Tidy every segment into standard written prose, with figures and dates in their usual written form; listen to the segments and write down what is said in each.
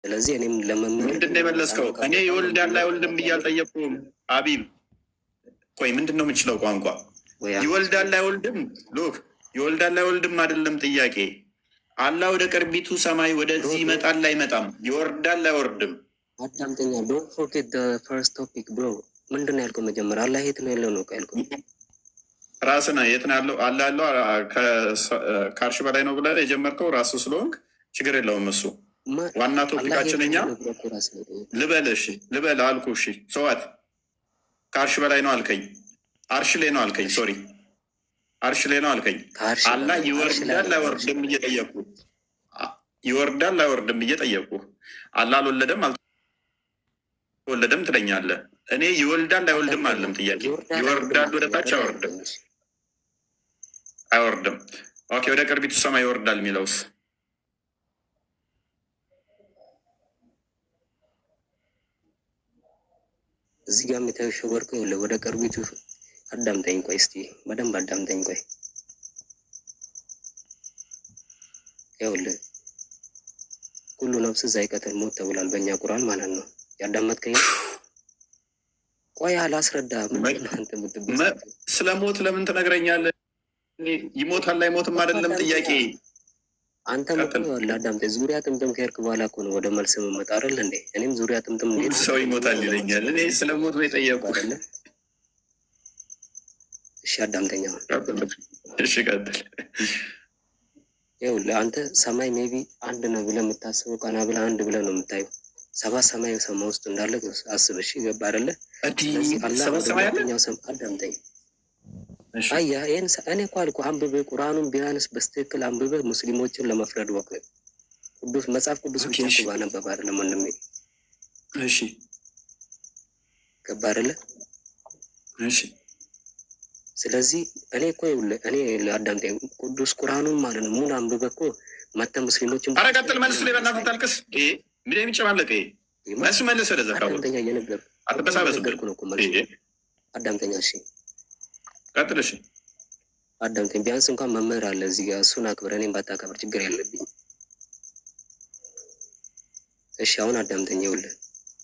ስለዚህ እኔም ለመምህር ምንድን ነው የመለስከው? እኔ ይወልዳል አይወልድም ብዬ አልጠየቅኩም። አቢብ ቆይ ምንድን ነው የምችለው ቋንቋ? ይወልዳል አይወልድም ሉክ ይወልዳል አይወልድም አይደለም ጥያቄ። አላህ ወደ ቅርቢቱ ሰማይ ወደዚህ ይመጣል አይመጣም? ይወርዳል አይወርድም? አዳምጠኛ ዶንት ፎርጌት ዘ ፈርስት ቶፒክ ብሮ። ምንድን ነው ያልከው መጀመሪያ? አላህ የት ነው ያለው ነው ያልከው? ራስህ ነህ የት ነው ያለው? አላህ ያለው ከአርሽ በላይ ነው ብለህ የጀመርከው ራስህ ስለሆንክ ችግር የለውም እሱ ዋና ቶፒካችን እኛ ልበል አልኩ። እሺ ሰዋት ከአርሽ በላይ ነው አልከኝ። አርሽ ላይ ነው አልከኝ። ሶሪ አርሽ ላይ ነው አልከኝ። አላህ ይወርዳል አይወርድም እየጠየቁ ይወርዳል አይወርድም እየጠየቁ አላህ አልወለደም አልወለደም ትለኛለህ። እኔ ይወልዳል አይወልድም አይደለም ጥያቄ። ይወርዳል ወደ ታች አይወርድም አይወርድም። ኦኬ ወደ ቅርቢቱ ሰማይ ይወርዳል የሚለውስ እዚህ ጋር የምታየው ሸወርኩ ወደ ቅርቢቱ አዳምጠኝ ቆይ እስቲ በደንብ አዳምጠኝ ቆይ። ይኸውልህ ሁሉ ነፍስ ዛኢቀቱል ሞት ተብሏል በእኛ ቁርአን ማለት ነው። ያዳመጥከኝ? ቆይ አላስረዳህም። ስለ ሞት ለምን ትነግረኛለህ? ይሞታል አይሞትም አይደለም ጥያቄ። አንተ አዳምጠኝ። ዙሪያ ጥምጥም ከሄድክ በኋላ እኮ ነው ወደ መልስ መመጣ አይደል እንዴ? እኔም ዙሪያ ጥምጥም ሰው ይሞታል ይለኛል። እኔ ስለ ሞት ነው የጠየቁ አይደለ? እሺ አዳምጠኛ። እሺ ቀጥል። ይኸውልህ አንተ ሰማይ ሜቢ አንድ ነው ብለህ የምታስበው ቀና ብለህ አንድ ብለህ ነው የምታየው። ሰባት ሰማይ ሰማይ ውስጥ እንዳለ አስብ። እሺ ገባ አይደለ? አዳምጠኝ። አያ ይህን እኔ እኮ አልኩህ አንብበህ ቁርአኑን ቢያንስ በስትክክል አንብበህ ሙስሊሞችን ለመፍረድ ወቅት ቅዱስ መጽሐፍ ቅዱስ ብቻ እኮ ባነበብ አይደለም ወንድሜ። እሺ ገባ አይደለ? እሺ ስለዚህ እኔ እኮ ይኸውልህ እኔ አዳምጠኝ። ቅዱስ ቁርአኑን ማለት ነው ሙሉ አንብበህ እኮ መተህ ሙስሊሞችን ኧረ ቀጥል። መልሱ ላይ በእናትህ ታልቅስ። ምን የሚጨማለቀ መልሱ መልስ ወደዛ አዳምጠኛ እየነገርኩህ ነው እኮ መልሱ። አዳምጠኛ እሺ ቀጥል። እሺ አዳምጠኝ። ቢያንስ እንኳን መምህር አለ እዚህ ጋር እሱን አክብር። እኔም ባታከብር ችግር የለብኝ። እሺ አሁን አዳምጠኝ። ይኸውልህ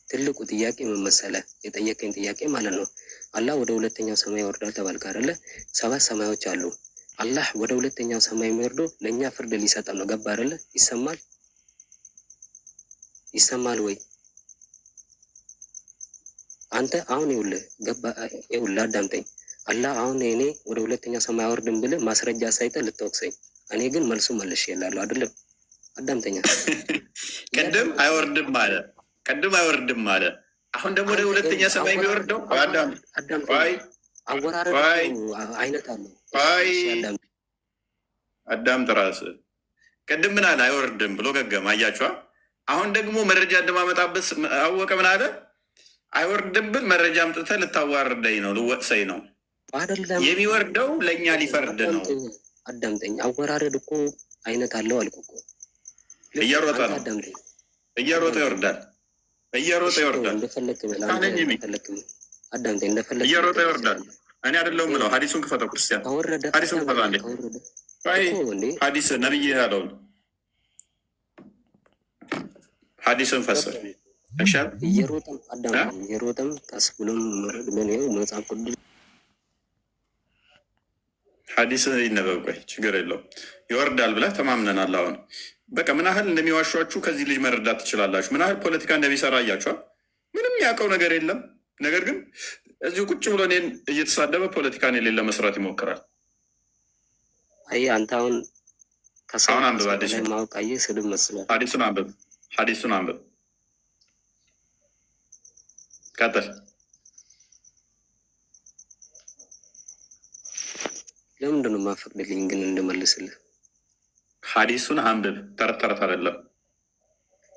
ትልቁ ጥያቄ ምን መሰለህ? የጠየቀኝ ጥያቄ ማለት ነው አላህ ወደ ሁለተኛው ሰማይ ይወርዳል ተባልክ አይደለ? ሰባት ሰማዮች አሉ። አላህ ወደ ሁለተኛው ሰማይ የሚወርደው ለእኛ ፍርድ ሊሰጠን ነው። ገባ አይደለ? ይሰማል ይሰማል ወይ አንተ? አሁን ይኸውልህ ገባ? ይኸውልህ አዳምጠኝ። አላህ አሁን እኔ ወደ ሁለተኛው ሰማይ አወርድም ብለህ ማስረጃ ሳይጠህ ልትወቅሰኝ፣ እኔ ግን መልሱ መልሽ ይላለሁ አይደለም? አዳምጠኛ። ቅድም አይወርድም ማለት ቅድም አይወርድም ማለት አሁን ደግሞ ወደ ሁለተኛ ሰማይ የሚወርደው አወራረድ አይነት አለው። አዳምጥ ራስህ። ቅድም ምን አለ? አይወርድም ብሎ ገገም። አያችኋ? አሁን ደግሞ መረጃ እንደማመጣበት አወቀ። ምን አለ? አይወርድም ብል መረጃ አምጥተህ ልታዋርደኝ ነው፣ ልወቅሰኝ ነው። የሚወርደው ለእኛ ሊፈርድ ነው። አዳምጠኝ። አወራረድ እኮ አይነት አለው አልኩ እኮ። እየሮጠ ነው፣ እየሮጠ ይወርዳል፣ እየሮጠ ይወርዳል። አዳምጠኝ። እንደፈለግ እየሮጠ ይወርዳል። እኔ አይደለሁም ብለው ሀዲሱን ክፈተው ክርስቲያን፣ ሀዲሱን ክፈተው አንዴ። ሀዲስ ነብይ ያለውን ሀዲስን ፈስር እየሮጠም አዳምጠኝ። እየሮጠም ቀስ ብሎም ምን መጽሐፍ ቅዱስ ሀዲስ ይነበብ። ቆይ ችግር የለውም ይወርዳል ብለህ ተማምነናል። አሁን በቃ ምን ያህል እንደሚዋሿችሁ ከዚህ ልጅ መረዳት ትችላላችሁ። ምን ያህል ፖለቲካ እንደሚሰራ እያችኋል። ምንም ያውቀው ነገር የለም። ነገር ግን እዚሁ ቁጭ ብሎ እኔን እየተሳደበ ፖለቲካን የሌለ መስራት ይሞክራል። አይ አንተ አሁን አሁን አንብብ፣ አዲስ ማወቅ አየህ ስድብ መስሏል። ሀዲሱን አንብብ፣ ሀዲሱን አንብብ። ቀጥል። ለምንድን ነው የማፈቅድልኝ ግን እንድመልስልህ? ሀዲሱን አንብብ፣ ተረት ተረት አይደለም።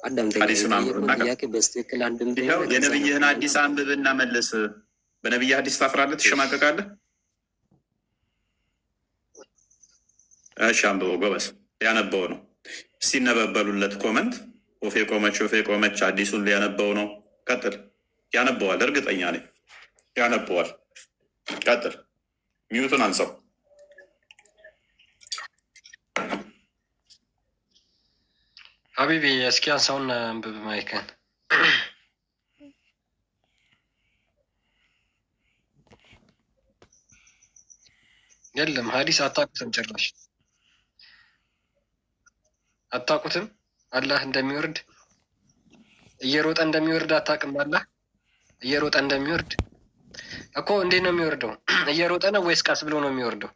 አዳምጠኝ። ሀዲሱን አንብብ። ጥያቄ በስትክክል አንድም ይኸው የነብይህን ሀዲስ አንብብ እና መልስ። በነብይ ሀዲስ ታፍራለህ? ትሸማቀቃለህ? እሺ አንብበው ጎበዝ። ያነበው ነው። ሲነበበሉለት ኮመንት ወፌ ቆመች፣ ወፌ ቆመች። ሀዲሱን ሊያነበው ነው። ቀጥል። ያነበዋል፣ እርግጠኛ ነኝ ያነበዋል። ቀጥል። ሚዩቱን አንሳው። ሀቢቢ እስኪ አንሳውና አንብብ ማይከን። የለም ሀዲስ አታውቁትም፣ ጭራሽ አታውቁትም። አላህ እንደሚወርድ እየሮጠ እንደሚወርድ አታውቅም። አላህ እየሮጠ እንደሚወርድ እኮ እንዴት ነው የሚወርደው? እየሮጠ ነው ወይስ ቀስ ብሎ ነው የሚወርደው?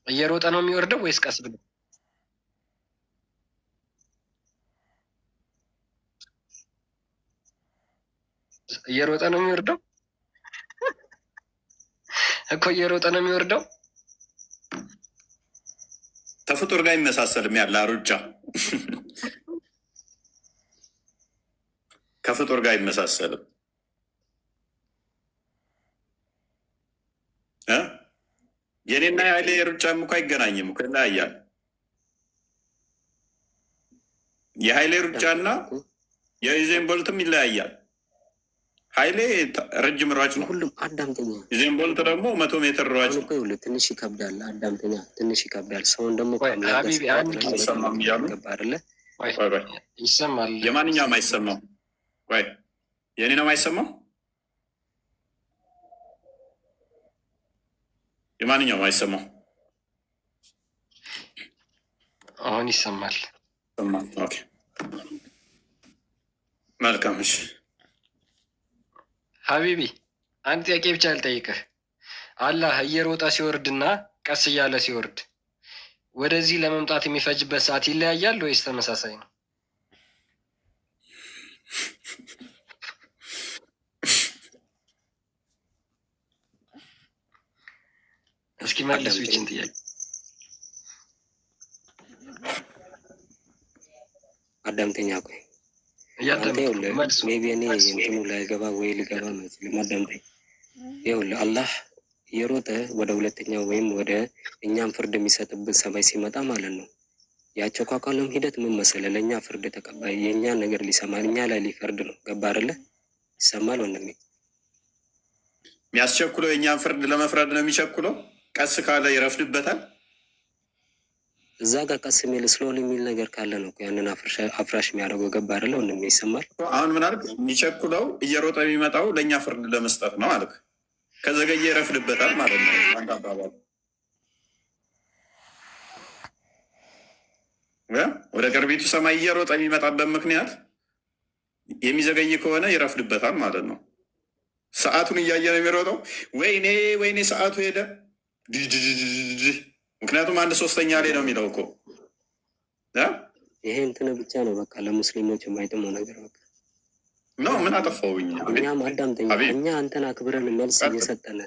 እየሮጠ ነው የሚወርደው ወይስ ቀስ ብሎ? እየሮጠ ነው የሚወርደው እኮ እየሮጠ ነው የሚወርደው። ከፍጡር ጋር ይመሳሰልም ያለ ሩጫ ከፍጡር ጋር አይመሳሰልም። የኔና የኃይሌ ሩጫም እኮ አይገናኝም እኮ ይለያያል። የኃይሌ ሩጫና የዩዜን ቦልትም ይለያያል። ኃይሌ ረጅም ሯጭ ነው። ሁሉም አዳምጠኛ። ዩዜን ቦልት ደግሞ 100 ሜትር ሯጭ ነው። ትንሽ ይከብዳል። አዳምጠኛ፣ ትንሽ ይከብዳል። ሰውን ደግሞ አይሰማም እያሉ ይሰማል። የማንኛውም አይሰማም ወይ? የኔ ነው አይሰማም? የማንኛውም አይሰማም? አሁን ይሰማል። መልካም። እሺ ሀቢቢ አንድ ጥያቄ ብቻ ልጠይቅህ። አላህ እየሮጠ ሲወርድና ቀስ እያለ ሲወርድ ወደዚህ ለመምጣት የሚፈጅበት ሰዓት ይለያያል ወይስ ተመሳሳይ ነው? እስኪ መልሱ ይችን ጥያቄ። አዳምጠኛ ቆይ ሜቢ እኔ እንትኑ ላይገባ ወይ ልገባ መስልም። አዳምጠኝ። ይኸውልህ አላህ እየሮጠ ወደ ሁለተኛው ወይም ወደ እኛም ፍርድ የሚሰጥበት ሰማይ ሲመጣ ማለት ነው። ያቸኳኳለም ሂደት ምን መሰለህ? ለእኛ ፍርድ ተቀባይ የእኛ ነገር ሊሰማ እኛ ላይ ሊፈርድ ነው። ገባ አይደለ? ይሰማል ወንድሜ? የሚያስቸኩለው የእኛን ፍርድ ለመፍረድ ነው የሚቸኩለው። ቀስ ካለ ይረፍድበታል። እዛ ጋር ቀስ የሚል ስሎል የሚል ነገር ካለ ነው ያንን አፍራሽ የሚያደርገው። ገባ አይደለ ወንድሜ? ይሰማል? አሁን ምን አልክ? የሚቸኩለው እየሮጠ የሚመጣው ለእኛ ፍርድ ለመስጠት ነው አልክ። ከዘገየ ይረፍድበታል ማለት ነው። አንድ አባባል ወደ ቅርቢቱ ሰማይ እየሮጠ የሚመጣበት ምክንያት የሚዘገይ ከሆነ ይረፍድበታል ማለት ነው። ሰዓቱን እያየ ነው የሚሮጠው። ወይኔ ወይኔ ሰዓቱ ሄደ። ምክንያቱም 1/3 ላይ ነው የሚለው እኮ። ይሄ እንትን ብቻ ነው በቃ ለሙስሊሞች የማይጥመው ነገር በቃ ነው። ምን አጠፋውኝ? እኛም አዳምጠኛ፣ እኛ አንተን አክብረን መልስ እየሰጠን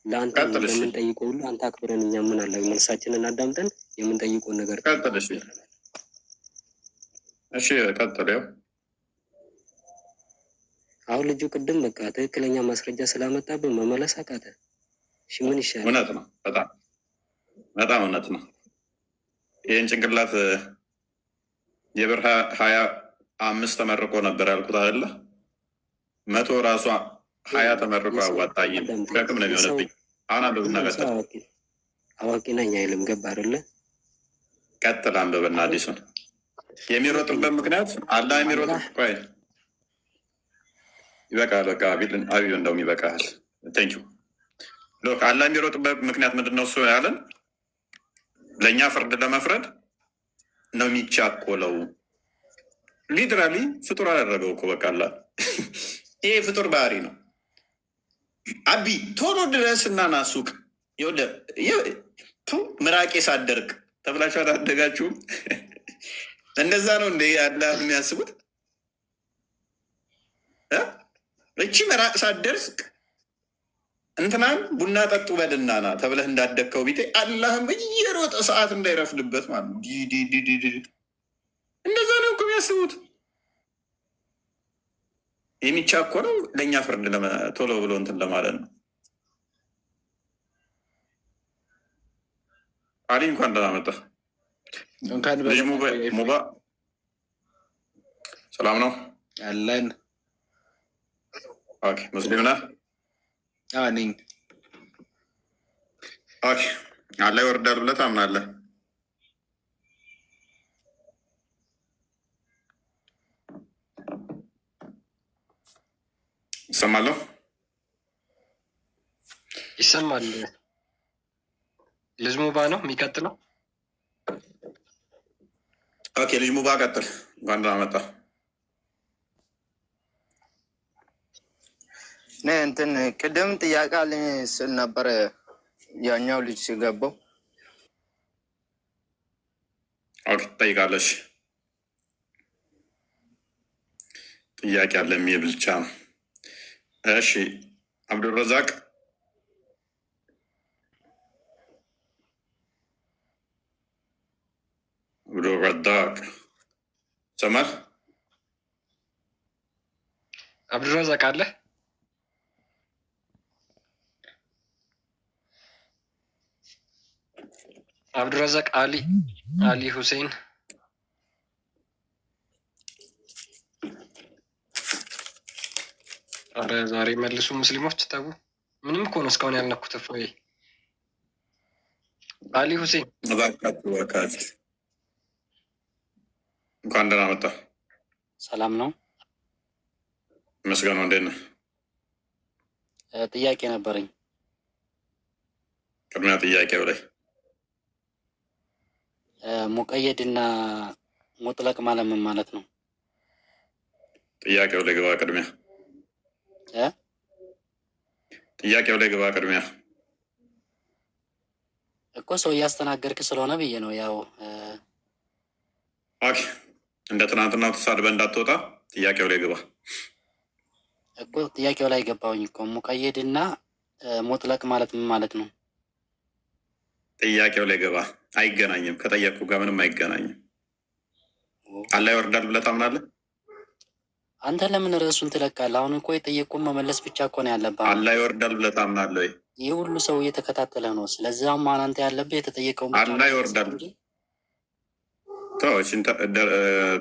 ለአንተ የምንጠይቀው ሁሉ አንተ አክብረን እኛ ምን አለ መልሳችንን አዳምጠን የምንጠይቀውን ነገር ቀጥል። እሺ ቀጥል። ያው አሁን ልጁ ቅድም በቃ ትክክለኛ ማስረጃ ስላመጣብን መመለስ አቃተ። እሺ ምን ይሻላል? እውነት ነው፣ በጣም እውነት ነው። ይህን ጭንቅላት የብር 25 ተመርቆ ነበር ያልኩት አይደለ? 100 ራሷ 20 ተመርቆ አዋጣኝም ከቅም ነው የሚሆነብኝ። አሁን አንብብና ቀጥል። አዋቂ ነኝ አይልም። ገባ አይደለ? ቀጥል አንብብና አዲሱን የሚሮጥበት ምክንያት አላህ የሚሮጥ ቆይ ይበቃል። በቃ አቢብ እንደውም ይበቃል። ቴንኪው ሎክ አላህ የሚሮጥበት ምክንያት ምንድን ነው? እሱ ያለን ለእኛ ፍርድ ለመፍረድ ነው የሚቻኮለው። ሊትራሊ ፍጡር አደረገው እኮ በቃ አላህ። ይሄ ፍጡር ባህሪ ነው። አቢ ቶሎ ድረስ እና ና ሱቅ ምራቄ ሳደርቅ ተብላችሁ አላደጋችሁም? እንደዛ ነው እንደ አላህ የሚያስቡት። እቺ ምራቅ ሳደርቅ እንትናን ቡና ጠጡ በድናና ተብለህ እንዳደግከው ቢጤ አላህም እየሮጠ ሰዓት እንዳይረፍድበት ማለት ነው። እንደዛ ነው እኮ የሚያስቡት። የሚቻኮለው ለእኛ ፍርድ ቶሎ ብሎ እንትን ለማለት ነው። አሊ እንኳን ደህና መጣህ። ልጅ ሙባ ሰላም ነው አለን። ኦኬ ሙስሊም ነህ? ነኝ። ኦኬ አላህ ይወርዳል ብለህ ታምናለህ? ይሰማለሁ? ይሰማል። ልጅ ሙባ ነው የሚቀጥለው። ኦኬ፣ ልጅ ሙባ ቀጥል። እንኳን ደህና መጣ። እንትን ቅድም ጥያቄ አለኝ ስል ነበረ ያኛው ልጅ ሲገባው። ኦኬ፣ ትጠይቃለሽ። ጥያቄ አለ የሚል ብቻ ነው። እሺ፣ አብዱረዛቅ ሰማል። አብዱረዛቅ አለ። አብዱረዛቅ አሊ ሁሴን አረ ዛሬ መልሱ ሙስሊሞች ተቡ። ምንም እኮ ነው እስካሁን ያልነኩት። እፎይ አሊ ሁሴን እንኳን ደህና መጣ። ሰላም ነው። መስገነው እንዴት ነህ? ጥያቄ ነበረኝ። ቅድሚያ ጥያቄው ላይ ሙቀየድ እና ሙጥለቅ ማለት ምን ማለት ነው? ጥያቄው ላይ ግባ ቅድሚያ። ጥያቄው ላይ ግባ ቅድሚያ እኮ ሰው እያስተናገድክ ስለሆነ ብዬ ነው። ያው ኦኬ፣ እንደ ትናንትና ተሳድበህ እንዳትወጣ ጥያቄው ላይ ግባ እኮ። ጥያቄው ላይ ገባሁኝ እኮ። ሙቀየድ እና ሙጥለቅ ማለት ምን ማለት ነው? ጥያቄው ላይ ግባ። አይገናኝም፣ ከጠየቅኩ ጋር ምንም አይገናኝም። አላህ ይወርዳል ብለህ ታምናለህ? አንተ ለምን ርዕሱን ትለቃለህ? አሁን እኮ የጠየቁን መመለስ ብቻ እኮ ነው ያለብህ። አላህ ይወርዳል ብለህ ታምናለህ ወይ? ይህ ሁሉ ሰው እየተከታተለ ነው። ስለዚህ አሁን አንተ ያለብህ የተጠየቀው አላህ ይወርዳል። ተዎችን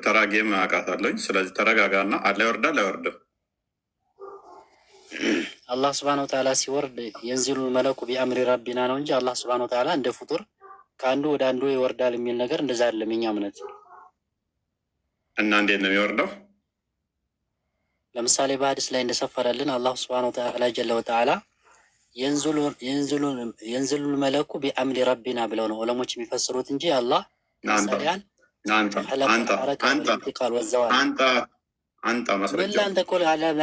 ተራጌም አውቃታለሁኝ። ስለዚህ ተረጋጋና አላህ ይወርዳል አይወርድም? አላህ ስብሐነ ወተዓላ ሲወርድ የንዚሉ መለኩ ቢአምሪ ረቢና ነው እንጂ አላህ ስብሐነ ወተዓላ እንደ ፍጡር ከአንዱ ወደ አንዱ ይወርዳል የሚል ነገር እንደዛ አይደለም የኛ እምነት። እና እንዴት ነው የሚወርደው? ለምሳሌ በሐዲስ ላይ እንደሰፈረልን አላህ ስብሐነ ወተዓላ ጀለ ወተዓላ የንዝሉ መለኩ ቢአምሪ ረቢና ብለው ነው ዑለሞች የሚፈስሩት እንጂ አላህ አንተ ማስረጃ አንተ እኮ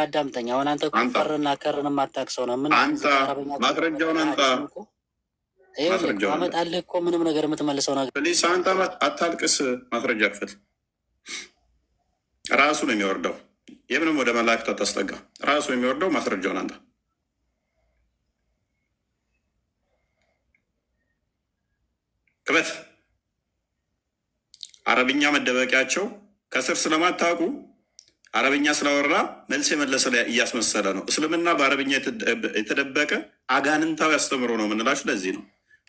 አዳምጠኝ። አሁን አንተ እኮ ፈርና ከርን የማታውቅ ሰው ነው። ምን ማስረጃውን አንተ አመጣልህ እኮ ምንም ነገር የምትመልሰው ነገር ፕሊስ፣ አንተ አታልቅስ። ማስረጃ ክፍል ራሱ ነው የሚወርደው። የምንም ወደ መላእክት አታስጠጋ። ራሱ የሚወርደው ማስረጃውን አንተ ክበት። አረብኛ መደበቂያቸው ከስር ስለማታውቁ አረብኛ ስላወራ መልስ የመለሰ እያስመሰለ ነው። እስልምና በአረብኛ የተደበቀ አጋንንታዊ አስተምሮ ነው የምንላችሁ ለዚህ ነው።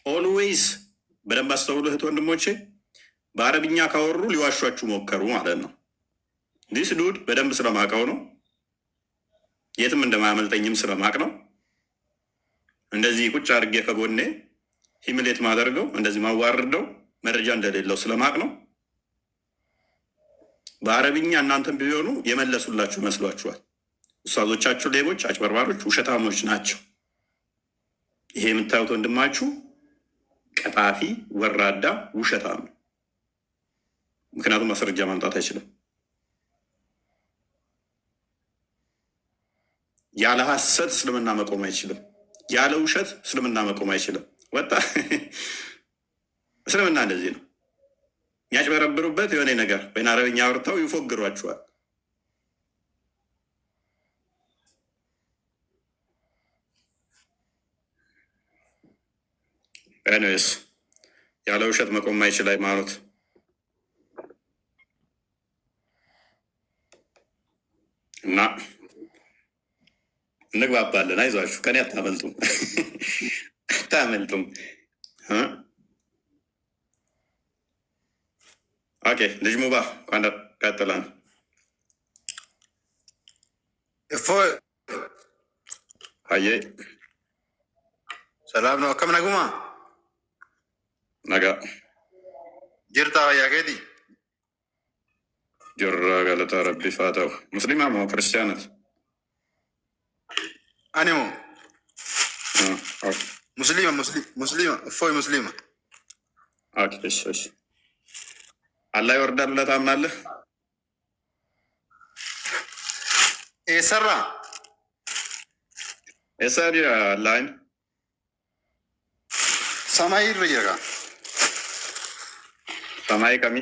ኦልዌይስ በደንብ አስተውሉ እህት ወንድሞቼ። በአረብኛ ካወሩ ሊዋሿችሁ ሞከሩ ማለት ነው። ዲስ ዱድ በደንብ ስለማውቀው ነው። የትም እንደማያመልጠኝም ስለማቅ ነው። እንደዚህ ቁጭ አድርጌ ከጎኔ ሂምሌት ማደርገው እንደዚህ ማዋርደው መረጃ እንደሌለው ስለማቅ ነው። በአረብኛ እናንተም ቢሆኑ የመለሱላችሁ መስሏችኋል። ኡስታዞቻችሁ ሌቦች፣ አጭበርባሮች፣ ውሸታሞች ናቸው። ይሄ የምታዩት ወንድማችሁ ቀጣፊ፣ ወራዳ፣ ውሸታም ነው። ምክንያቱም ማስረጃ ማምጣት አይችልም። ያለ ሐሰት እስልምና መቆም አይችልም። ያለ ውሸት እስልምና መቆም አይችልም። ወጣ እስልምና እንደዚህ ነው። የሚያጭበረብሩበት የሆነ ነገር ወይን አረብኛ አውርተው ይፎግሯችኋል። ኤኒዌይስ ያለ ውሸት መቆም አይችል ሃይማኖት እና እንግባባለን። አይዟችሁ፣ ከኔ አታመልጡም አታመልጡም። ኦኬ፣ ልጅ ሙባ ኳንዳ ቀጥላን እፎ አየ ሰላም ነው። ከም ነጉማ ነጋ ጅርታ ያገዲ ጅራ ገለታ ረቢ ፋተው ሙስሊማ ሞ ክርስቲያነት አኔሞ ኦኬ ሙስሊም እፎይ ሙስሊም ኦኬ። እሺ አላህ ይወርዳል ብለህ ታምናለህ? ኤሰራ ኤሰሪ አላህ ሰማይ ይረጋ ሰማይ ከሚ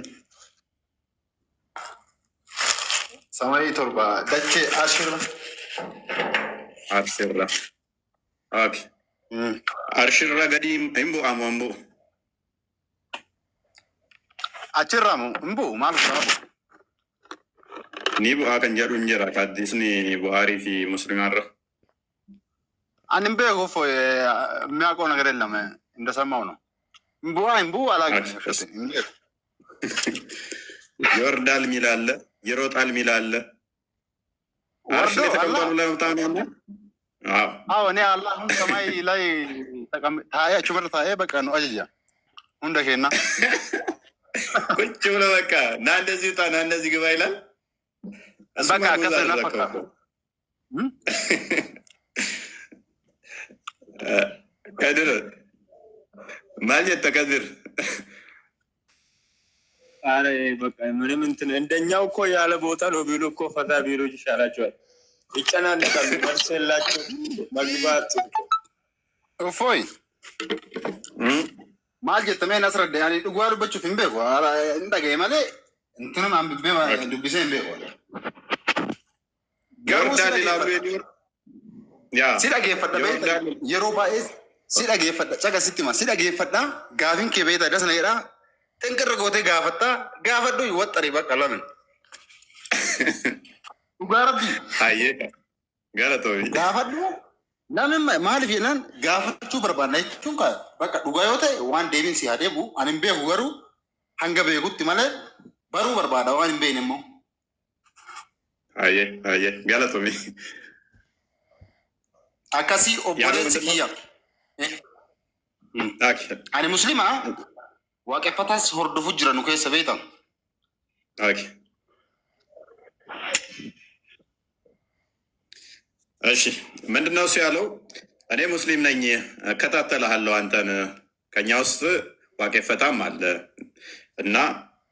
ሰማይ ቶርባ ደቼ አሽራ ኦኬ አርሽራ ገዲ እምቡ አሞምቡ አችራሙ እምቡ ማለት ነው። ኒቡ አከን ጀዱ እንጀራ ካዲስኒ ቡሃሪ ፊ ሙስሊም አረ አንበ ጎፎ የሚያውቀው ነገር የለም እንደሰማው ነው። እምቡ አላገኘ ይወርዳል ሚላለ ይሮጣል ሚላለ አርሽ ላይ ተቀምጧል ለምታምኑ አዎ እኔ አላህ ሰማይ ላይ ታያችሁ ምርታ በቃ ነው አጅያ እንደከና ቁጭ ብሎ በቃ ና እንደዚህ ውጣ ና እንደዚህ ግባ ይላል። በቃ ከሰና ፈካ ከድር ማለት ተከድር አረ በቃ ምንም እንትን እንደኛው እኮ ያለ ቦታ ነው ቢሉ እኮ ፈታ ቢሉ ይሻላቸዋል። ይጨናነቃሉ። መልሰላቸው መግባት እፎይ ማለት ተመን አስረዳ ያኔ ዱጓሩ በቹ ፍንበ ጓራ እንደገይ ማለት እንትንም አንብቤ ማለት ዱብሴ እንበ ጓራ ይወርዳል ይላሉ። የዲር ያ ሲዳገ ፈዳ በይ የሮባኤ ሲዳገ ፈዳ ጨጋ ሲቲማ ሲዳገ ፈዳ ጋፊን ከቤታ ደስና ይራ ጥንቅር ጎቴ ጋፈጣ ጋፈዱ ይወጠሪ በቃ ለምን ዱጓራቢ አየ ገለቶይ ጋፈዱ ለምን ማልፍ ይላል ጋፈቹ በርባና ይቹንካ በቃ ዱጓዮቴ ዋን ዴቪን ሲያደቡ አንምቤ ሁገሩ አንገበ ይጉት ማለት በሩ በርባዳ ዋን ቤ ነሞ አየ ገለቶይ አካሲ ኦቦሌት ሲያ አኔ ሙስሊማ ዋቀፈታስ ሆርዱፉ ጅረኑ ከሰ ቤታ ኦኬ እሺ ምንድነው እሱ ያለው? እኔ ሙስሊም ነኝ እከታተልሃለሁ አንተን ከኛ ውስጥ ዋቀፈታም አለ እና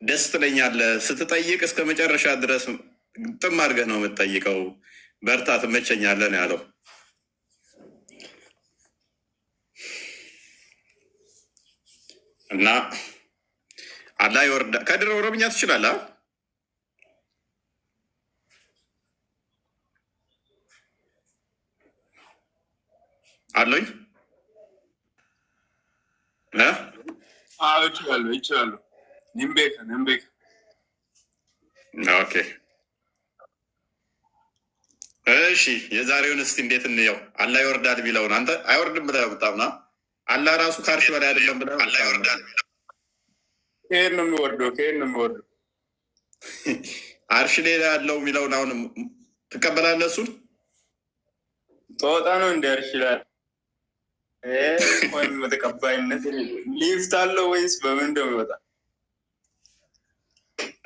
ደስ ትለኛለህ ስትጠይቅ እስከ መጨረሻ ድረስ ጥም አድርገህ ነው የምትጠይቀው፣ በርታ ትመቸኛለህ ነው ያለው። እና አላህ ይወርዳል። ከድር ኦሮምኛ ትችላለህ? አለኝ ይችላሉ። ንምቤክ ኦኬ እሺ፣ የዛሬውን እስቲ እንዴት እንየው? አላህ ይወርዳል ቢለውን አንተ አይወርድም ብለህ ብታምና አላህ ራሱ ከአርሽ በላይ አይደለም ብለህ አላህ ይወርዳል ከየት ነው የሚወርደው? አርሽ ሌላ ያለው የሚለውን አሁን ትቀበላለህ? እሱን ጦጣ ነው እንደ አርሽ ላይ ወይም ተቀባይነት ሊፍት አለው ወይስ በምን እንደሚወጣ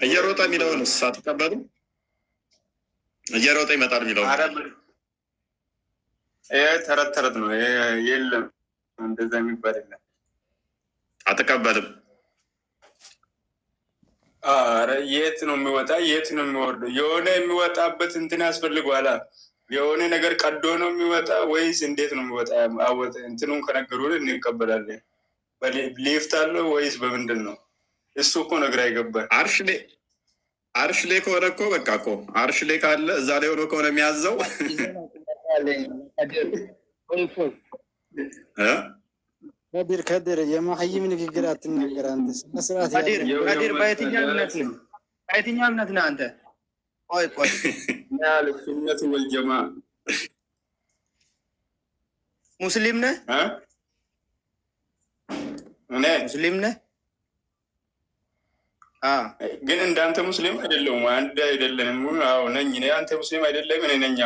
እየሮጠ የሚለውን አትቀበልም? እየሮጠ ይመጣል የሚለውን ተረት ነው። የለም እንደዛ የሚባል የለም። አትቀበልም? አረ የት ነው የሚወጣ? የት ነው የሚወርደው? የሆነ የሚወጣበት እንትን ያስፈልገዋል። የሆነ ነገር ቀዶ ነው የሚወጣ ወይስ እንዴት ነው የሚወጣ? እንትኑን ከነገሩን እንቀበላለን። ሊፍት አለው ወይስ በምንድን ነው? እሱ እኮ ነገር አይገባል። አርሽ ላይ ከሆነ እኮ በቃ እኮ አርሽ ላይ ካለ እዛ ላይ ሆኖ ከሆነ የሚያዘው ከድር የማህይም ንግግር አትናገር አንተ። መስራት ከድር በየትኛው እምነት ነህ አንተ? ቆይ ሱነት ወልጀማ ሙስሊም ነህ? እኔ ሙስሊም ነህ? ግን እንዳንተ ሙስሊም አይደለሁም። አንድ አይደለንም። አዎ ነኝ እኔ። አንተ ሙስሊም አይደለም እኔ ነኝ።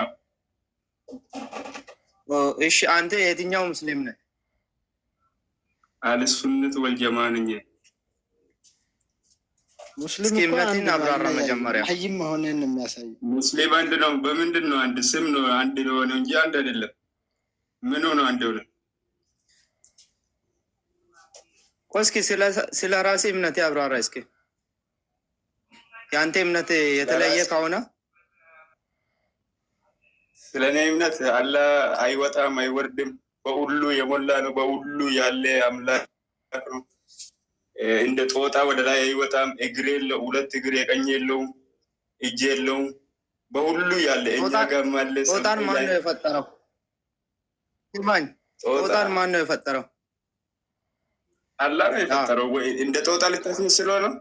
እሺ አንተ የትኛው ሙስሊም ነህ? አለ ሱነት ወልጀማ ነኝ። ሙስሊም እምነትን አብራራ መጀመሪያ። ማህይም መሆንህን የሚያሳይ ሙስሊም አንድ ነው። በምንድን ነው? አንድ ስም ነው፣ አንድ ነው እንጂ አንድ አይደለም። ምን ሆነ? አንድ ብለ እስኪ ስለ ራሴ እምነት ያብራራ እስኪ። የአንተ እምነት የተለየ ከሆነ ስለ እኔ እምነት አላህ አይወጣም አይወርድም፣ በሁሉ የሞላ ነው፣ በሁሉ ያለ አምላክ ነው። እንደ ጦጣ ወደ ላይ አይወጣም፣ እግር የለው፣ ሁለት እግር የቀኝ የለውም፣ እጅ የለውም፣ በሁሉ ያለ እኛ ጋር አለ። ጦጣን ማን ነው የፈጠረው? ጦጣን ማን ነው የፈጠረው? አላህ ነው የፈጠረው። ወይ እንደ ጦጣ ልታስመስለው ነው?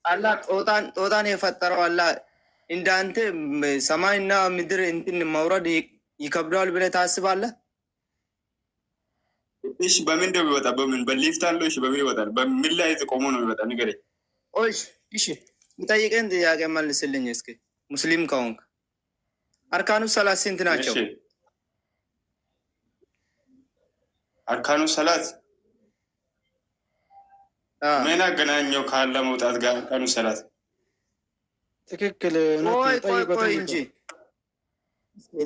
አላህ ጦጣን የፈጠረው አላህ እንዳንተ ሰማይና ምድር እንትን መውረድ ይከብደዋል ብለህ ታስባለህ? እሺ በምን ነው የሚወጣ? በምን በሊፍት አለው? እሺ በምን ይወጣል? በምን ላይ ቆሞ ነው የሚወጣ? ንገረኝ። እሺ የምጠይቀን ጥያቄ መልስልኝ እስኪ። ሙስሊም ከሆንክ አርካኑ ሰላት ስንት ናቸው? አርካኑ ሰላት ምን አገናኘው ካለ መውጣት ጋር? አርካኑ ሰላት ትክክል። ቆይ እንጂ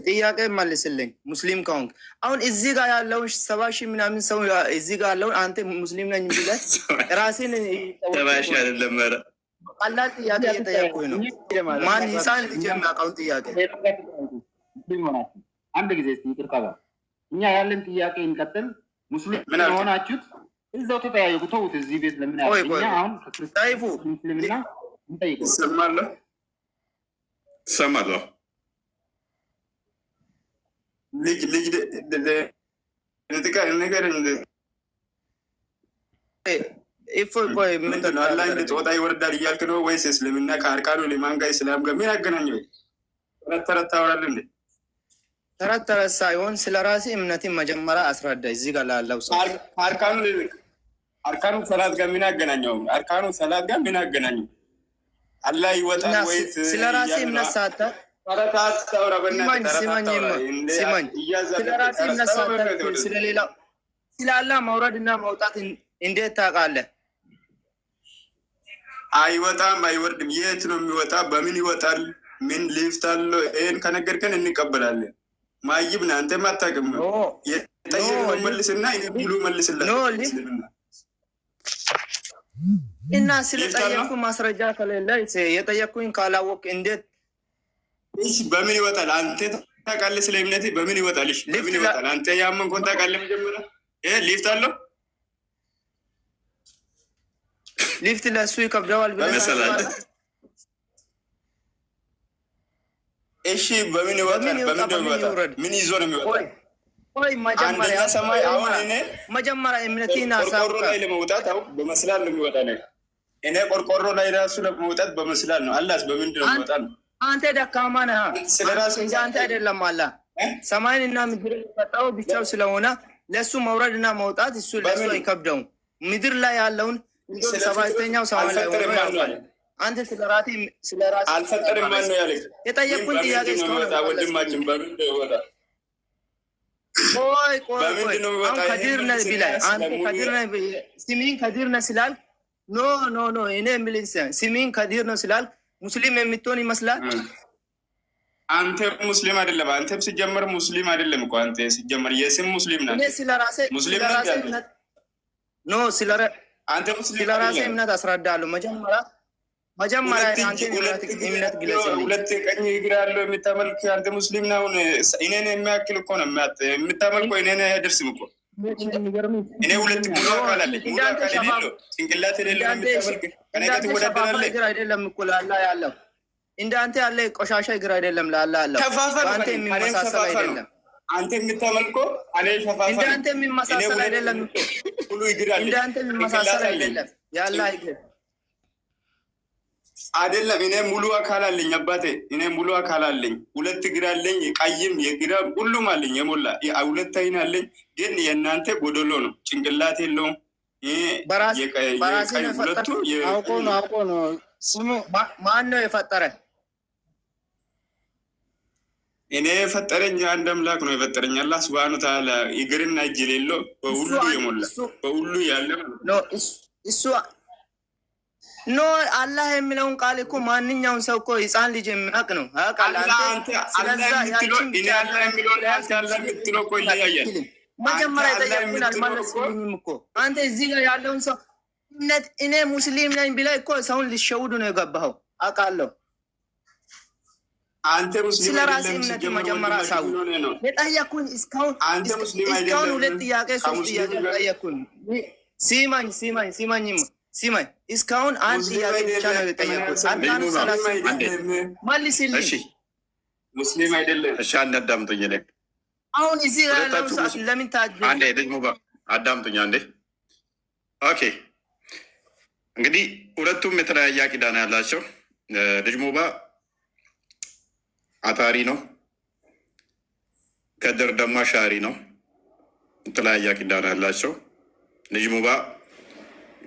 ጥያቄ መልስልኝ። ሙስሊም ከሆንክ አሁን እዚህ ጋር ያለውን 70 ሺህ ምናምን ሰው እዚህ ጋር ያለውን አንተ ሙስሊም ነኝ ብለህ ራስን 70 ሺህ አይደለም። ኧረ ቀላል ጥያቄ እየጠየኩኝ ነው። ማን ህፃን ልጅ የሚያውቀውን ጥያቄ አንድ ጊዜ ይቅርታ ጋር እኛ ያለን ጥያቄ እንቀጥል። ሙስሊም የሆናችሁት እዛው ተጠያየቁ። ተውት እዚህ ቤት ለምን ያለ እኛ አሁን ከክርስቲያኑ ሙስሊምና እንጠይቀው። ሰማለሁ ልጅ ነገር ምንድን ነው? አላህ እንደ ጦጣ ይወርዳል እያልክ ነው ወይስ እስልምና ከአርካኑ ሊማን ጋር እስላም ጋር ምን ያገናኘው? ተረት ታወራለህ እንዴ? ተረት ሳይሆን ስለ ራሴ እምነትን መጀመሪያ አስረዳ። እዚህ ጋር ላለው ሰው አርካኑ ሰላት ጋር ምን ያገናኘው? አርካኑ ሰላት ጋር ምን ያገናኘው? አላህ ይወጣል ወይስ ስለ ራሴ እምነት ሳታ ስለሌላ ስለ አላህ መውረድ እና መውጣት እንዴት ታውቃለህ? አይወጣም አይወርድም። የት ነው የሚወጣ? በምን ይወጣል? ምን ሊፍት አለው? ይህን ከነገርከን እንቀበላለን። ማይብ ነህ አንተ፣ አታውቅም። የጠየቀው መልስና ብሉ መልስለት እና ስለጠየቅኩ ማስረጃ ከሌለ የጠየቅኩኝ ካላወቅ እንዴት? እሺ በምን ይወጣል? አንተ ታውቃለህ? ስለ እምነቴ በምን ይወጣል? እሺ በምን ይወጣል? አንተ ያመንከውን ታውቃለህ? መጀመሪያ ሊፍት አለው? ሊፍት ለእሱ ይከብደዋል ብለህ? እሺ በምን ይወጣል? በምን ይወጣል? ምን ይዞ ነው የሚወጣው? ቆይ መጀመሪያ ሰማይ አሁን እኔ መጀመሪያ እምነቴን ቆርቆሮ ላይ ለመውጣት አሁን በመስላል ነው የሚወጣ ነው። እኔ ቆርቆሮ ላይ ራሱ ለመውጣት በመስላል ነው። አላስ በምንድን ነው የሚወጣ ነው? አንተ ደካማ ነህ እንጂ አንተ አይደለም። አላህ ሰማይንና ምድርን የፈጠረው ብቻው ስለሆነ ለእሱ መውረድ እና መውጣት እሱ ለእሱ አይከብደውም። ምድር ላይ ያለውን ሰባተኛው ሰማይ ላይ ሆኖ አንተ ስለ ራሴ አልፈጠርም ማን ነው ያለኝ? የጠየቅኩን ጥያቄ እስከሆነ ወንድማችን በምንድን ነው ይወጣ? ቆይ አሁን ከድር ነህ ቢላይ አንተ ከድር ነህ ስሚን ከድር ነህ ስላልክ ኖ እኔ የምልህ ስሚን ከድር ነው ስላልክ ሙስሊም የምትሆን ይመስላል። አንተ ሙስሊም አይደለም። አንተም ሲጀመር ሙስሊም አይደለም እኮ አንተ ሲጀመር የስም ሙስሊም ነህ። እኔ ስለራሴ እምነት አስረዳለሁ። መጀመሪያ አንተ እምነት ግለጽልኝ። ሁለት ቀኝ እግር ያለው የምታመልክ አንተ ሙስሊም ነህ። አሁን እኔን የሚያክል እኮ ነው የምታመልከው። እኔን አይደርስም እኮ እኔ ሁለት ሙሉ አካል አለኝ። ሙሉ አካል የሌለው ጭንቅላት የሌለው የምታመልክ ከኔ ጋር ትወዳደራለህ? እግር አይደለም እኮ ላላ ያለው እንዳንተ ያለ ቆሻሻ እግር አይደለም ላላ ያለው። አንተ የሚመሳሰል አይደለም። አንተ የምታመልከው እኔ ሸፋፋ እንዳንተ የሚመሳሰል አይደለም እኮ ሙሉ እግር አለኝ። እንዳንተ የሚመሳሰል አይደለም ያላ እግር አይደለም። እኔ ሙሉ አካል አለኝ አባቴ። እኔ ሙሉ አካል አለኝ። ሁለት እግር አለኝ። ቀይም የግራ ሁሉም አለኝ የሞላ ሁለት አይን አለኝ። ግን የእናንተ ጎደሎ ነው። ጭንቅላት የለውም። የቀይ ሁለቱ አውቆ ነው። ስሙ ማን ነው የፈጠረ? እኔ የፈጠረኝ አንድ አምላክ ነው የፈጠረኝ። አላህ ሱብሃነሁ ወተዓላ እግርና እጅ የሌለው በሁሉ የሞላ በሁሉ ያለ ነው። እሱ ኖ አላህ የሚለውን ቃል እኮ ማንኛውም ሰው እኮ ህፃን ልጅ የሚያውቅ ነው። መጀመሪያ የጠየቁን አልመለስልኝም እኮ አንተ እዚህ ጋር ያለውን ሰው እምነት እኔ ሙስሊም ነኝ ብለህ እኮ ሰውን ሊሸውዱ ነው የገባኸው። አውቃለሁ። አንተ ሙስሊም ስለ ራሴ እምነት መጀመሪያ ሳው የጠየኩኝ እስካሁን 2 ጥያቄ 3 ጥያቄ ጠየኩኝ። ሲማኝ እስካሁን 1 ጥያቄ ብቻ ነው የጠየኩት። አንተን መልስልኝ። እሺ ሙስሊም አይደለም። እሺ አዳምጡኝ። እኔ አሁን እዚህ ጋር ያለው ሰው ለምን ታጅ አንዴ ልጅ ሙባ አዳምጡኝ አንዴ። ኦኬ እንግዲህ ሁለቱም የተለያየ አቂዳ ነው ያላቸው። ልጅ ሙባ አታሪ ነው፣ ከድር ደግሞ አሻሪ ነው። የተለያየ አቂዳ ነው ያላቸው። ልጅ ሙባ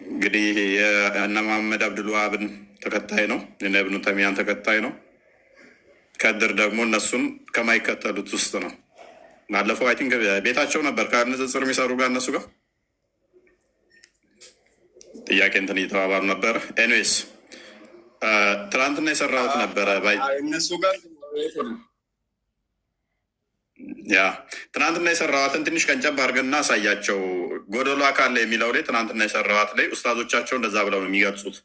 እንግዲህ የእነ መሐመድ አብዱልዋሃብን ተከታይ ነው፣ የእነ ኢብኑ ተይሚያን ተከታይ ነው። ከድር ደግሞ እነሱን ከማይከተሉት ውስጥ ነው። ባለፈው አይ ቲንክ ቤታቸው ነበር ከንጽጽር የሚሰሩ ጋር እነሱ ጋር ጥያቄ እንትን እየተባባሉ ነበረ። ኤኒዌይስ ትናንትና የሰራሁት ነበረ እነሱ ጋር ያ ትናንትና የሰራዋትን ትንሽ ቀንጨብ አድርገና አሳያቸው። ጎደሎ አካል ላይ የሚለው ላይ ትናንትና የሰራዋት ላይ ኡስታዞቻቸው እንደዛ ብለው ነው የሚገልጹት።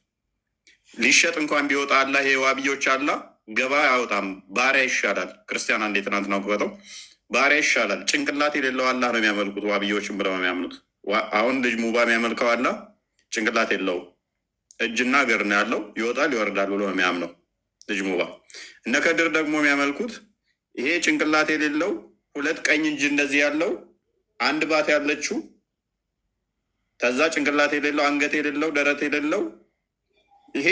ሊሸጥ እንኳን ቢወጣ አላ ይሄ ዋብዮች አላ ገባ አያወጣም፣ ባሪያ ይሻላል። ክርስቲያን አንዴ ትናንትና ቅበጠው ባሪያ ይሻላል። ጭንቅላት የሌለው አላህ ነው የሚያመልኩት ዋብዮችን ብለው ነው የሚያምኑት። አሁን ልጅ ሙባ የሚያመልከው አላ ጭንቅላት የለው እጅና እግር ነው ያለው፣ ይወጣል ይወርዳል ብሎ ነው የሚያምነው ልጅ ሙባ። እነ ከድር ደግሞ የሚያመልኩት ይሄ ጭንቅላት የሌለው 2 ቀኝ እጅ እንደዚህ ያለው 1 ባት ያለችው ከዛ ጭንቅላት የሌለው አንገት የሌለው ደረት የሌለው ይሄ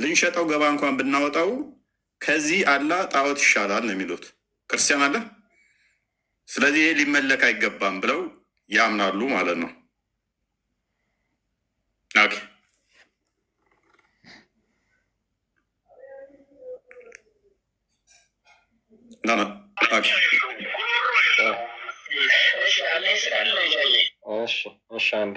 ልንሸጠው ገባ እንኳን ብናወጣው ከዚህ አላ ጣዖት ይሻላል ነው የሚሉት ክርስቲያን አለ። ስለዚህ ይሄ ሊመለክ አይገባም ብለው ያምናሉ ማለት ነው። ኦኬ لا اوكي እሺ አንዴ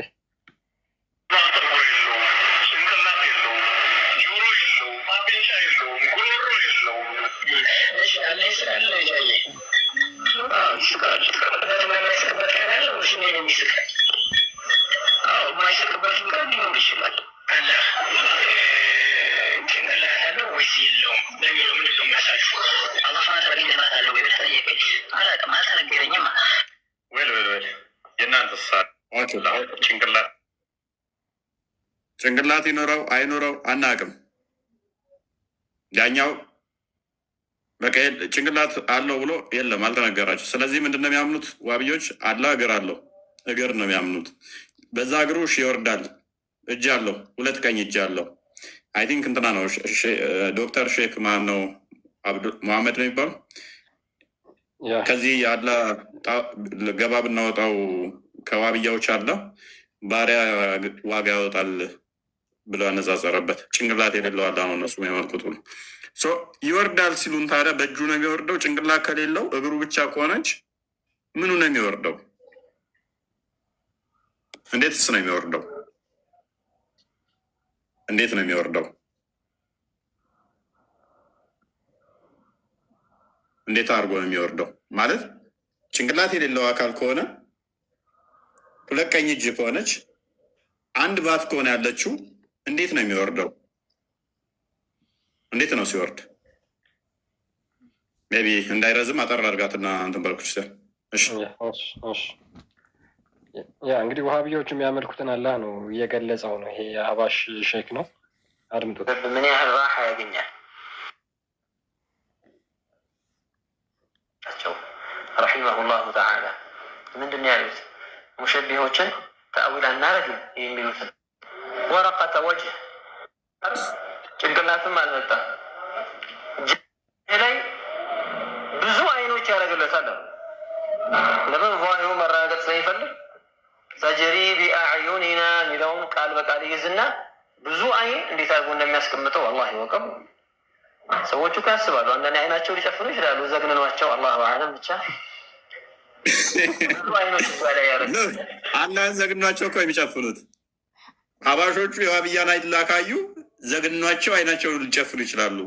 ጭንቅላት ይኖረው አይኖረው አናውቅም። ያኛው በቃ ጭንቅላት አለው ብሎ የለም አልተነገራቸው። ስለዚህ ምንድነው የሚያምኑት ዋብዮች? አላህ እግር አለው፣ እግር ነው የሚያምኑት። በዛ እግሩ ይወርዳል፣ እጅ አለው፣ 2 ቀኝ እጅ አለው። አይ ቲንክ እንትና ነው ዶክተር ሼክ ማን ነው መሐመድ ነው የሚባለው። ከዚህ አላ ገባ ብናወጣው ከዋብያዎች አላ ባሪያ ዋጋ ያወጣል ብሎ አነጻጸረበት። ጭንቅላት የሌለው አላ ነው እነሱ የሚያመልኩት ነው። ይወርዳል ሲሉን ታዲያ በእጁ ነው የሚወርደው። ጭንቅላት ከሌለው እግሩ ብቻ ከሆነች ምኑ ነው የሚወርደው? እንዴትስ ነው የሚወርደው? እንዴት ነው የሚወርደው? እንዴት አድርጎ ነው የሚወርደው? ማለት ጭንቅላት የሌለው አካል ከሆነ 2 ቀኝ እጅ ከሆነች 1 ባት ከሆነ ያለችው እንዴት ነው የሚወርደው? እንዴት ነው ሲወርድ? ሜቢ እንዳይረዝም አጠር አድርጋትና እንትን በልኩች። ያ እንግዲህ ውሃብያዎቹ የሚያመልኩትን አላህ ነው እየገለጸው ነው። ይሄ የአህባሽ ሼክ ነው። አድምጡት። ምን ያህል ራሓ ያገኛል ረሒመሁላሁ ተዓላ ምንድን ነው ያሉት? ሙሸቢሆችን ተአዊል አናረግም የሚሉትን ወረቀተ ወጅህ ጭንቅላትም አልመጣም ላይ ብዙ አይኖች ያደረግለታል። ለምን ዛሂሩ መረጋገጥ ስለሚፈልግ ተጅሪ ቢአዕዩኒና የሚለውን ቃል በቃል ይዝና ብዙ አይን እንዴት አድርጎ እንደሚያስቀምጠው አላህ ይወቀው። ሰዎቹ እኮ ያስባሉ። አንዳንድ አይናቸው ሊጨፍኑ ይችላሉ፣ ዘግንኗቸው አላሁ አዕለም። ብቻ ብዙ አይኖች በላይ ያደረግ አላህ ዘግኗቸው እኮ የሚጨፍኑት ሀባሾቹ የዋብያን አይድላ ካዩ ዘግኗቸው አይናቸውን ሊጨፍኑ ይችላሉ።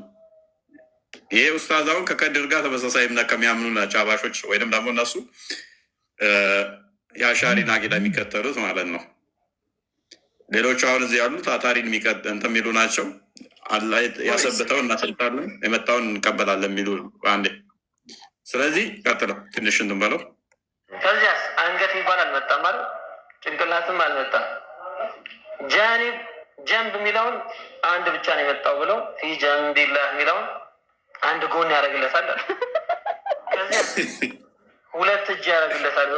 ይሄ ኡስታዛውን ከከድር ጋር ተመሳሳይ እምነት ከሚያምኑ ናቸው አባሾች፣ ወይንም ደግሞ እነሱ የአሻሪን አቂዳ የሚከተሉት ማለት ነው። ሌሎቹ አሁን እዚህ ያሉት አታሪን እንትን የሚሉ ናቸው። አላህ ያሰበተውን እናሰልጣለን የመጣውን እንቀበላለን የሚሉ አንዴ። ስለዚህ ቀጥለው ትንሽ እንትን በለው። ከዚያስ አንገት ይባል አልመጣም ማለት ጭንቅላትም አልመጣም። ጃኒብ ጀንብ የሚለውን አንድ ብቻ ነው የመጣው ብለው ፊ ጀንቢላህ የሚለውን አንድ ጎን ያደርግለታል። ከዚያ ሁለት እጅ ያደርግለታል።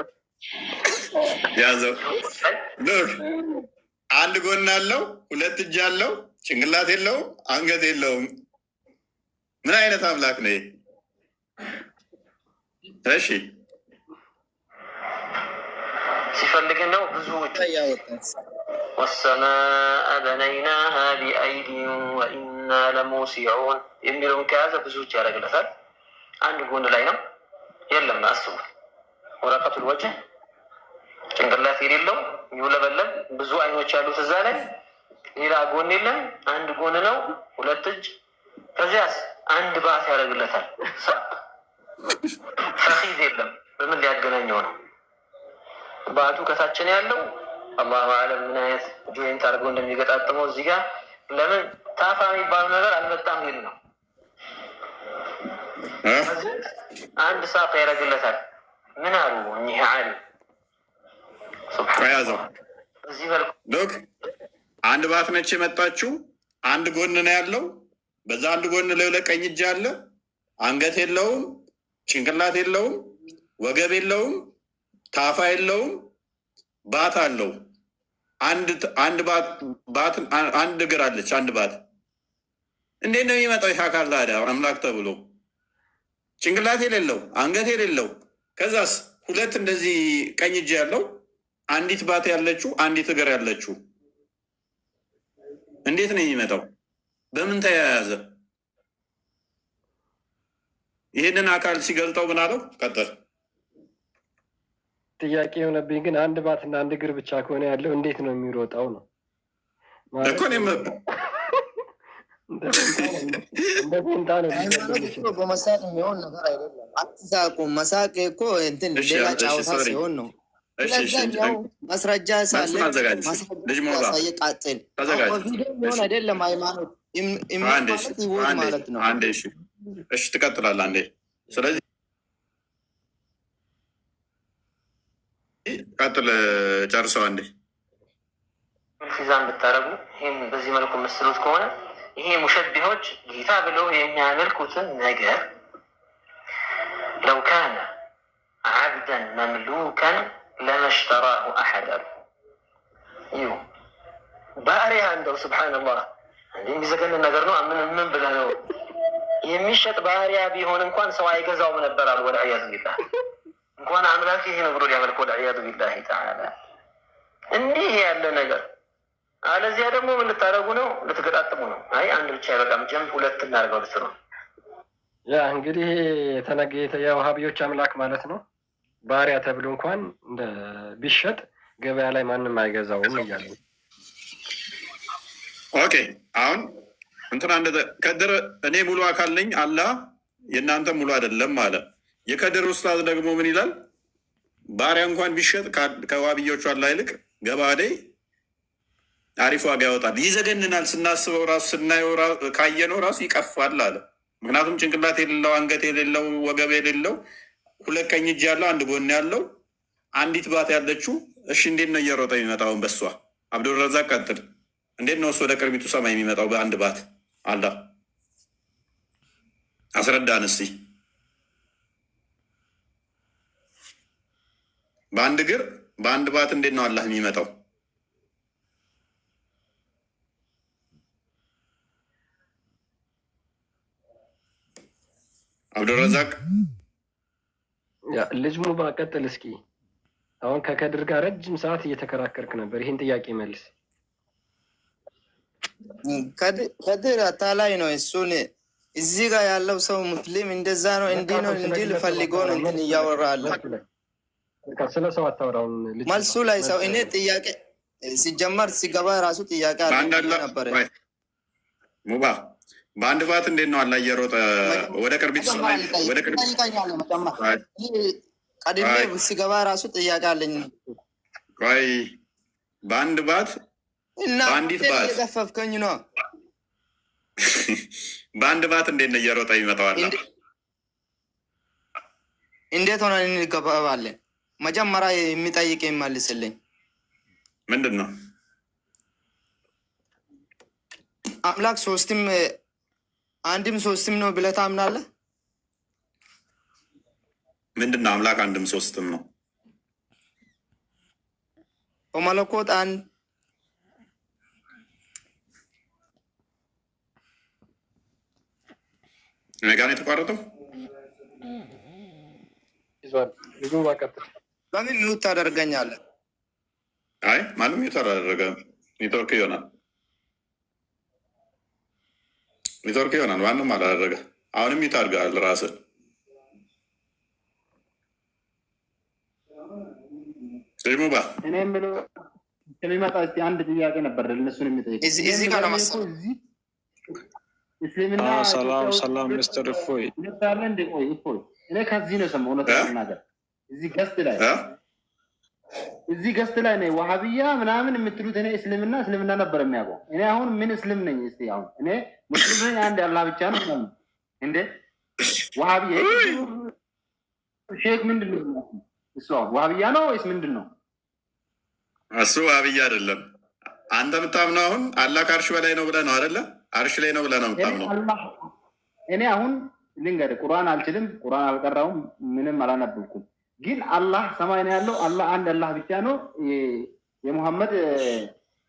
ያዘው አንድ ጎን አለው፣ ሁለት እጅ አለው፣ ጭንቅላት የለውም፣ አንገት የለውም። ምን አይነት አምላክ ነው? እሺ ሲፈልግ ነው ብዙዎች ወሰማአ በነይናሃ ቢአይዲን ወኢና ለሙሲዑን የሚለውን ከያዘ ብዙዎች ያደርግለታል። አንድ ጎን ላይ ነው የለም። አስቡ ወረቀቱል ወጅህ ጭንቅላት የሌለው ይውለበለም ብዙ አይኖች ያሉት እዛ ላይ ሌላ ጎን የለም። አንድ ጎን ነው፣ ሁለት እጅ። ከዚያስ አንድ ባት ያደርግለታል። ፈኺዝ የለም። በምን ሊያገናኘው ነው? ባቱ ከታችን ያለው አላሁ አለም ምን አይነት ጆይንት አድርገው እንደሚገጣጥመው እዚህ ጋር ለምን ታፋ የሚባለው ነገር አልመጣም ይል ነው። አንድ ሳፍ ያደርግለታል። ምን አሉ እኚህ ዓሊም ያዘው ዶክ አንድ ባት ነች የመጣችው። አንድ ጎን ነው ያለው። በዛ አንድ ጎን ላይ ለቀኝ እጅ አለ። አንገት የለውም፣ ጭንቅላት የለውም፣ ወገብ የለውም፣ ታፋ የለውም፣ ባት አለው። አንድ ባት አንድ እግር አለች። አንድ ባት እንዴት ነው የሚመጣው? ይህ አካል ታዲያ አምላክ ተብሎ ጭንቅላት የሌለው አንገት የሌለው ከዛስ ሁለት እንደዚህ ቀኝ እጅ ያለው አንዲት ባት ያለችው አንዲት እግር ያለችው እንዴት ነው የሚመጣው? በምን ተያያዘ? ይህንን አካል ሲገልጠው ምን አለው? ቀጥል። ጥያቄ የሆነብኝ ግን አንድ ባትና አንድ እግር ብቻ ከሆነ ያለው እንዴት ነው የሚሮጠው ነው እኮ በመሳቅ የሚሆን ነገር አይደለም። አትሳቁ። መሳቅ እኮ እንትን ሌላ ጨዋታ ሲሆን ነው። ማስረጃ ሳለ ማስረጃ ቃጥል ቪዲዮ የሚሆን አይደለም። ሃይማኖት ማለት ነው። አንዴ እሺ ትቀጥላለህ። አንዴ ስለዚህ ቀጥል፣ ጨርሰው። አንዴ ፊዛን ብታረጉ ይህም በዚህ መልኩ ምስሉት ከሆነ ይሄ ሙሸቢሆች ጌታ ብለው የሚያመልኩትን ነገር ለው ካነ ዓብደን መምሉከን ለመሽተራሁ አሐድ አሉ። ይሁ ባሪያ እንደው ስብሓንላህ የሚዘገንን ነገር ነው። ምን ብለህ ነው የሚሸጥ ባሪያ ቢሆን እንኳን ሰው አይገዛውም ነበር አሉ። ወልዕያዙ ቢላህ እንኳን አምላክ ይሄ ነው ብሎ ሊያመልክ ወልዕያዙ ቢላህ ተዓላ እንዲህ ያለ ነገር። አለዚያ ደግሞ ምን ልታደርጉ ነው? ልትገጣጥሙ ነው። አይ አንድ ብቻ አይበቃም፣ ጀንብ ሁለት እናደርገው ልትሉ ነው። ያ እንግዲህ የተነገ የውሃቢዎች አምላክ ማለት ነው። ባሪያ ተብሎ እንኳን ቢሸጥ ገበያ ላይ ማንም አይገዛውም እያሉ። ኦኬ አሁን እንትና ከድር እኔ ሙሉ አካል ነኝ፣ አላህ የእናንተ ሙሉ አይደለም አለ። የከድር ኡስታዝ ደግሞ ምን ይላል? ባሪያ እንኳን ቢሸጥ ከዋብዮቹ አላህ ይልቅ ገባዴ አሪፍ ዋጋ ያወጣል። ይዘገንናል። ስናስበው ራሱ ስናየው ካየነው ራሱ ይቀፋል አለ። ምክንያቱም ጭንቅላት የሌለው አንገት የሌለው ወገብ የሌለው ሁለት ቀኝ እጅ ያለው አንድ ጎን ያለው አንዲት ባት ያለችው። እሺ እንዴት ነው እየሮጠ የሚመጣውን በሷ? አብዱልረዛቅ ቀጥል። እንዴት ነው እሱ ወደ ቅርቢቱ ሰማይ የሚመጣው በአንድ ባት? አላህ አስረዳን እስቲ። በአንድ እግር በአንድ ባት እንዴት ነው አላህ የሚመጣው? አብዱልረዛቅ ልጅ ሙባ ቀጥል እስኪ። አሁን ከከድር ጋር ረጅም ሰዓት እየተከራከርክ ነበር። ይህን ጥያቄ መልስ። ከድር አታላይ ነው። እሱን እዚህ ጋር ያለው ሰው ሙስሊም እንደዛ ነው እንዲህ ነው እንዲህ ልፈልጎ ነው እንትን እያወራለሁ። ስለ ሰው አታወራውን። መልሱ ላይ ሰው እኔ ጥያቄ ሲጀመር ሲገባ ራሱ ጥያቄ አለ ነበር። ሙባ በአንድ ባት እንዴት ነው አላህ እየሮጠ ወደ ቅርቢት ሰማይ ወደ ቅርቢት ቀድሜ ሲገባ ራሱ ጥያቄ አለኝ። ቆይ በአንድ ባት እና በአንዲት ባት እየገፈፍከኝ ነው። በአንድ ባት እንዴት ነው እየሮጠ ይመጣዋል? እንዴት ሆነን እንገባባለን? መጀመሪያ የሚጠይቅ ይመልስልኝ። ምንድን ነው አምላክ ሶስትም አንድም ሶስትም ነው ብለህ ታምናለህ? ምንድን ነው አምላክ አንድም ሶስትም ነው? በመለኮት አንድ ሜጋን የተቋረጠው ለምን ሚውት ታደርገኛለህ? አይ ማንም ሚውት አላደረገ። ኔትወርክ ይሆናል ማንም አላደረገ። አሁንም ሚውት አድርገሃል ራስህ። ሙባ እኔ የምለው ከሚመጣ እስኪ አንድ ጥያቄ ነበር እነሱን የሚጠይቅ እዚህ ጋር ለመሰለህ እስልምና ሰላም ሚስተር እፎይ ለታለ እንደ ቆይ እፎይ እኔ ከዚህ ነው ሰማው ነው ተናገር። እዚህ ገስት ላይ ነው ወሃቢያ ምናምን የምትሉት። እኔ እስልምና ነበር የሚያውቀው። እኔ አሁን ምን እስልም ነኝ? እስቲ አሁን እኔ ሙስሊም ነኝ፣ አንድ አላህ ብቻ ነው እንዴ? ወሃቢያ ሼክ ምንድን ነው እሱ? ወሃቢያ ነው ወይስ ምንድን ነው እሱ? ወሃቢያ አይደለም። አንተ የምታምነው አሁን አላህ ከአርሽ በላይ ነው ብለህ ነው አይደለ? አርሽ ላይ ነው ብለህ ነው የምታምነው። እኔ አሁን ልንገርህ፣ ቁርአን አልችልም፣ ቁርአን አልቀራውም፣ ምንም አላነበብኩም። ግን አላህ ሰማይ ነው ያለው። አላህ አንድ አላህ ብቻ ነው። የሙሐመድ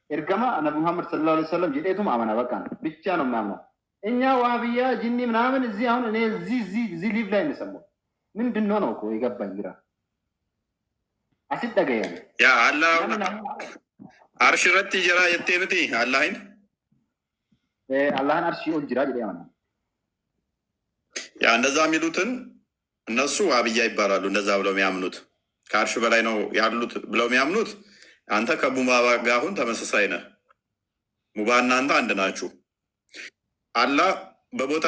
እርገማ ነቢ ሙሐመድ ሰለላሁ ዐለይሂ ወሰለም ጅዴቱም አመና በቃ ነው ብቻ ነው የሚያምነው። እኛ ዋህብያ ጅኒ ምናምን እዚህ አሁን እኔ እዚህ ሊቭ ላይ እንሰማው ምንድን ነው እኮ የገባኝ ግራ አስጠገየ ያ አላህ አርሽ ረቲ ጀራ የቴምቲ አላህን አላህን አርሽ ይወል ጅራ ጅዴ ያመና ያ እንደዛ የሚሉትን እነሱ ዋህብያ ይባላሉ። እንደዛ ብለው የሚያምኑት ከአርሽ በላይ ነው ያሉት ብለው የሚያምኑት። አንተ ከሙባ ጋር አሁን ተመሳሳይ ነህ። ሙባ እናንተ አንድ ናችሁ። አላህ በቦታ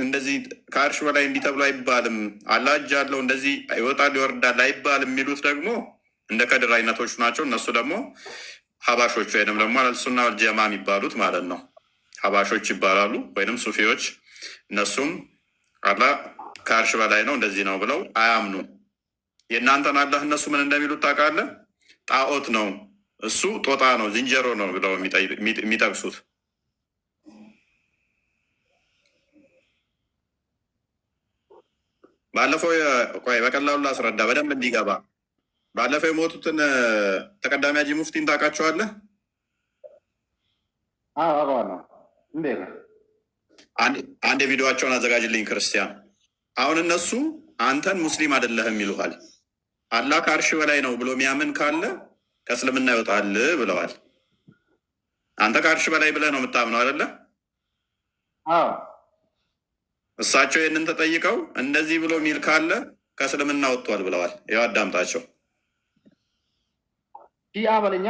እንደዚህ ከአርሽ በላይ እንዲህ ተብሎ አይባልም። አላህ እጅ አለው እንደዚህ ይወጣል ይወርዳል አይባልም የሚሉት ደግሞ እንደ ከድር አይነቶች ናቸው። እነሱ ደግሞ ሀባሾች ወይንም ደግሞ አልሱና ወልጀማ የሚባሉት ማለት ነው። ሀባሾች ይባላሉ ወይንም ሱፊዎች። እነሱም አላህ ከአርሽ በላይ ነው እንደዚህ ነው ብለው አያምኑም። የእናንተን አላህ እነሱ ምን እንደሚሉት ታውቃለህ? ጣዖት ነው እሱ፣ ጦጣ ነው፣ ዝንጀሮ ነው ብለው የሚጠቅሱት። ባለፈው ቆይ በቀላሉ ላስረዳ በደንብ እንዲገባ። ባለፈው የሞቱትን ተቀዳሚ ሀጂ ሙፍቲን ታውቃቸዋለህ? አንድ የቪዲዮቸውን አዘጋጅልኝ ክርስቲያን። አሁን እነሱ አንተን ሙስሊም አይደለህም ይሉሃል። አላህ ከአርሽ በላይ ነው ብሎ የሚያምን ካለ ከእስልምና ይወጣል ብለዋል። አንተ ከአርሽ በላይ ብለህ ነው የምታምነው አይደለ? እሳቸው ይህንን ተጠይቀው እንደዚህ ብሎ ሚል ካለ ከእስልምና ወጥቷል ብለዋል። ያው አዳምጣቸው። ሺአ በለኛ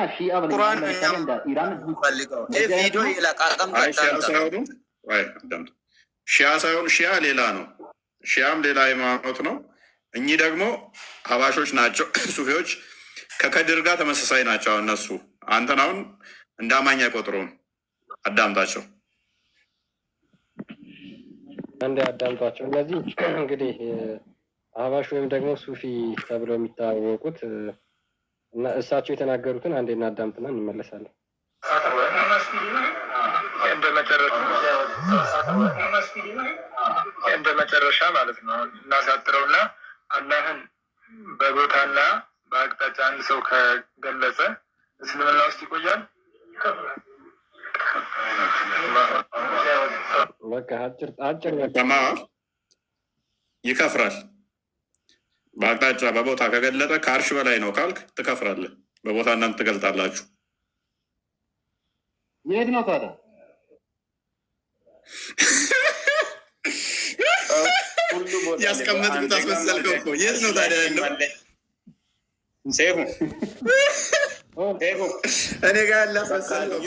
ሺአ ሳይሆን ሺአ ሌላ ነው። ሺያም ሌላ ሃይማኖት ነው። እኚህ ደግሞ ሀባሾች ናቸው፣ ሱፊዎች ከከድር ጋር ተመሳሳይ ናቸው። እነሱ አንተን አሁን እንደ አማኝ አይቆጥሩም። አዳምጣቸው። አንድ አዳምጧቸው። እነዚህ እንግዲህ አህባሽ ወይም ደግሞ ሱፊ ተብለው የሚታወቁት እና እሳቸው የተናገሩትን አንዴ እናዳምጥና እንመለሳለን። እንደ መጨረሻ ማለት ነው እናሳጥረውና አላህን በቦታና በአቅጣጫ አንድ ሰው ከገለጸ እስልምና ውስጥ ይቆያል። በቃ አጭር ይከፍራል። በአቅጣጫ በቦታ ከገለጠ ከአርሽ በላይ ነው ካልክ ትከፍራለህ። በቦታ እናንተ ትገልጣላችሁ። የት ነው ታዲያ? ያስቀመጥኩት አስመሰልከው እኮ። የት ነው ታዲያ ያለው? እኔ ጋር ያለ አስመሰልከው።